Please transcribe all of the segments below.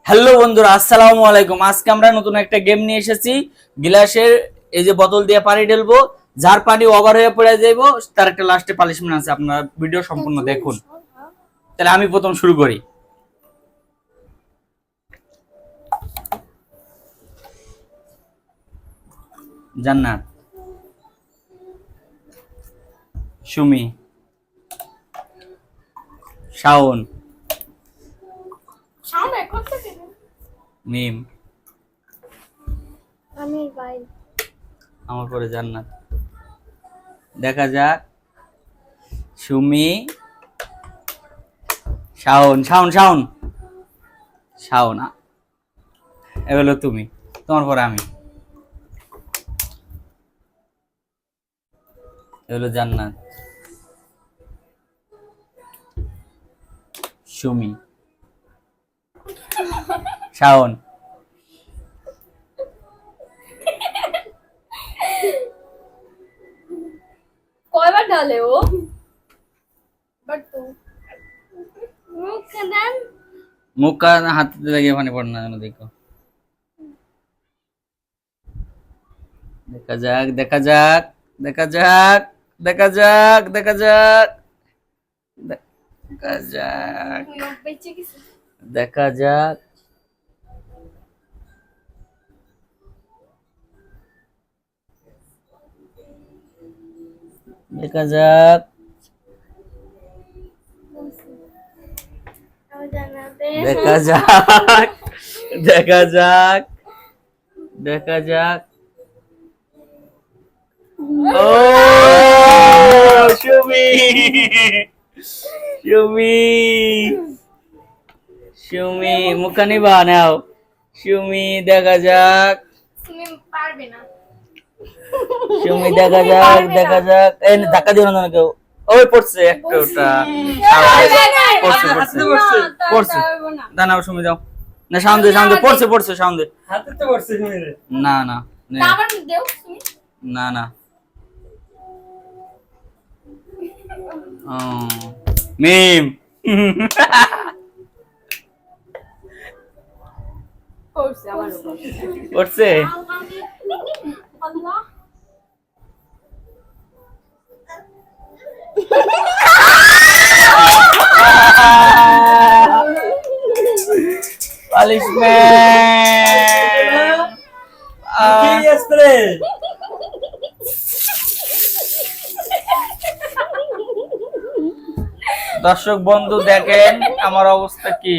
Hello বন্ধুরা, আসসালামু আলাইকুম। আজকে আমরা নতুন একটা গেম নিয়ে এসেছি। গ্লাসের এই যে বোতল দিয়ে পানি ঢেলবো, যার পানি ওভার হয়ে পড়ে যাইবো তার একটা লাস্টে পানিশমেন্ট আছে। আপনারা ভিডিও সম্পূর্ণ দেখুন। তাহলে আমি প্রথম শুরু করি। জান্নাত, সুমি, শাওন, মিম, আমার পরে জান্নাত। দেখা যাক। সুমি, শাওন শাওন শাওন শাওন এগুলো তুমি, তোমার পরে আমি। এগুলো জান্নাত, সুমি, শাওন, কয়বার ঢালে ও? বাট তো মুখ কান হাতে লাগিয়ে পানি পড়ে না যেন, দেখো। দেখা যাক, দেখা যাক, দেখা যাক, দেখা যাক, দেখা যাক, দেখা যাক, বেঁচে গেছে। দেখা যাক। দেখা যাক, দেখা যাক, দেখা যাক, দেখা যাক। ও সুমি, সুমি, সুমি মুখানি বানাও। সুমি, দেখা যাক, তুমি পারবে না। সুমি, দেখা যাক, দেখা যাক। এই ধাক্কা দিও না কেউ। ওই পড়ছে একটা, ওটা পড়ছে, পড়ছে, পড়ছে। দাঁড়াও সুমি, দাও না। সামনে সামনে পড়ছে, পড়ছে সামনে। হাতে তো পড়ছে সুমি রে। না না নে। আবার দেও তুমি। না না। ও মিম করছে আমার উপর। পড়ছে। আল্লাহ পানিশমেন্ট। কি স্প্রে? দর্শক বন্ধু দেখেন আমার অবস্থা কি।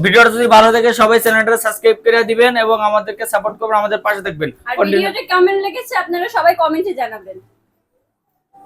ভিডিওটা যদি ভালো লাগে সবাই চ্যানেলটা সাবস্ক্রাইব করে দিবেন এবং আমাদেরকে সাপোর্ট করবেন, আমাদের পাশে থাকবেন। আর ভিডিওতে কমেন্ট লিখেছে, আপনারা সবাই কমেন্টে জানাবেন।